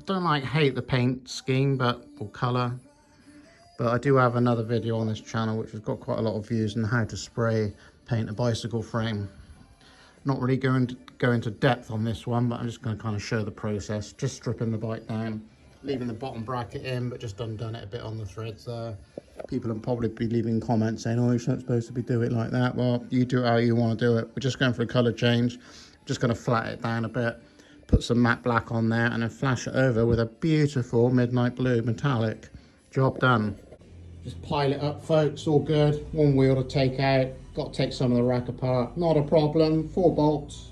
don't like hate the paint scheme, but or colour. But I do have another video on this channel which has got quite a lot of views on how to spray paint a bicycle frame. Not really go into depth on this one, but I'm just going to kind of show the process. Just stripping the bike down, leaving the bottom bracket in, but just undone it a bit on the threads there. People will probably be leaving comments saying, oh, you're not supposed to be doing it like that. Well, you do it how you want to do it. We're just going for a colour change. Just going to flat it down a bit, put some matte black on there, and then flash it over with a beautiful midnight blue metallic. Job done. Just pile it up, folks, all good. One wheel to take out, got to take some of the rack apart. Not a problem, 4 bolts.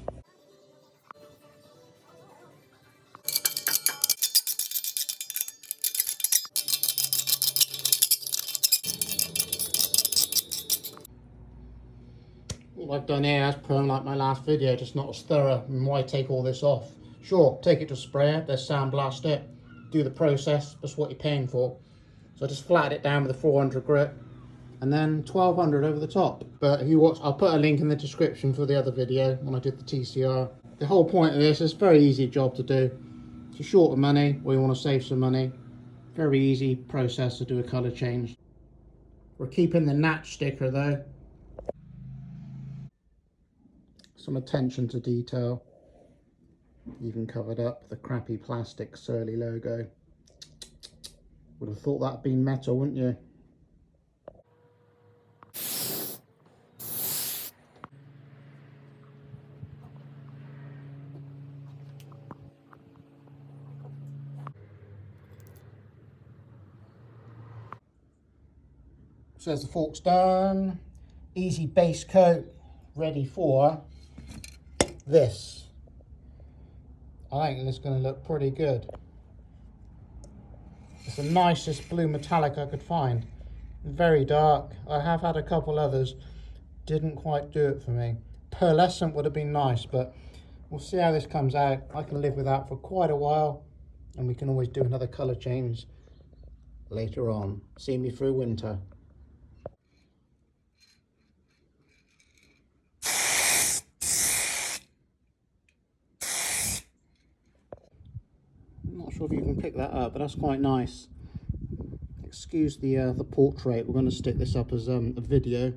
All I've done here, as per like my last video, just not a stirrer. And why take all this off? Sure, take it to sprayer, then sandblast it, do the process, that's what you're paying for. So I just flattened it down with a 400 grit, and then 1200 over the top. But if you watch, I'll put a link in the description for the other video when I did the TCR. The whole point of this is a very easy job to do. If you're short of money or you want to save some money, very easy process to do a colour change. We're keeping the natch sticker though. Some attention to detail. Even covered up the crappy plastic Surly logo. Would have thought that'd been metal, wouldn't you? So there's the forks done. Easy base coat, ready for this. I think it's going to look pretty good. It's the nicest blue metallic I could find. Very dark. I have had a couple others. Didn't quite do it for me. Pearlescent would have been nice, but we'll see how this comes out. I can live with that for quite a while, and we can always do another colour change later on. See me through winter. I'm not sure if you can pick that up, but that's quite nice. Excuse the portrait. We're going to stick this up as a video,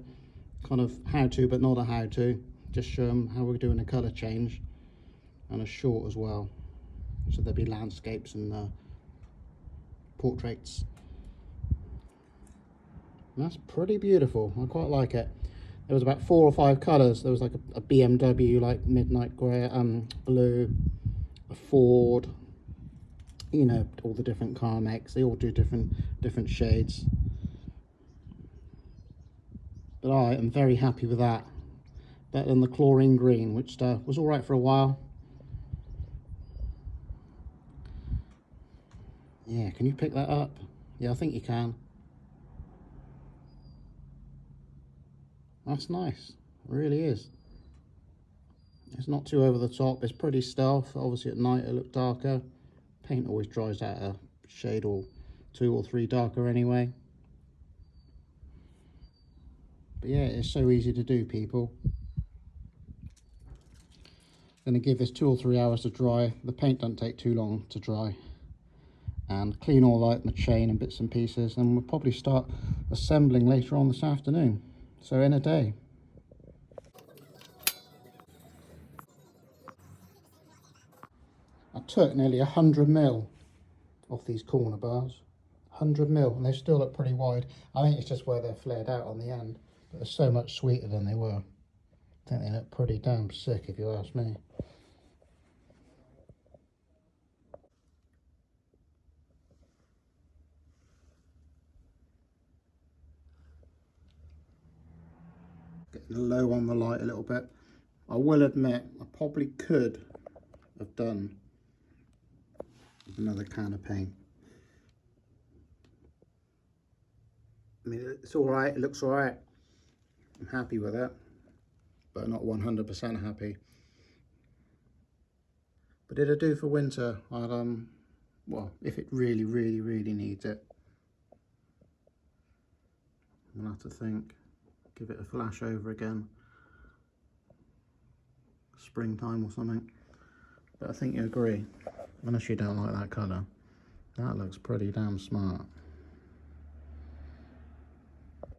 kind of how to, but not a how to. Just show them how we're doing a colour change, and a short as well. So there'll be landscapes and portraits. And that's pretty beautiful. I quite like it. There was about 4 or 5 colours. There was like a BMW, like midnight grey, blue, a Ford. You know, all the different car makes, they all do different shades. But I am very happy with that. Better than the chlorine green, which was all right for a while. Yeah, can you pick that up? Yeah, I think you can. That's nice, it really is. It's not too over the top, it's pretty stealth. Obviously at night it'll look darker. Paint always dries out a shade or 2 or 3 darker anyway. But yeah, it's so easy to do, people. Going to give this 2 or 3 hours to dry. The paint doesn't take too long to dry. And clean all out my chain and bits and pieces, and we'll probably start assembling later on this afternoon. So in a day. I took nearly 100mm off these corner bars. 100mm, and they still look pretty wide. I think it's just where they're flared out on the end, but they're so much sweeter than they were. I think they look pretty damn sick if you ask me. Getting low on the light a little bit. I will admit, I probably could have done another can of paint. I mean, it's all right, it looks all right. I'm happy with it, but not 100% happy. But it'll do for winter. I'd, well, if it really needs it. I'll have to think. Give it a flash over again. Springtime or something. But I think you agree, unless you don't like that colour. That looks pretty damn smart.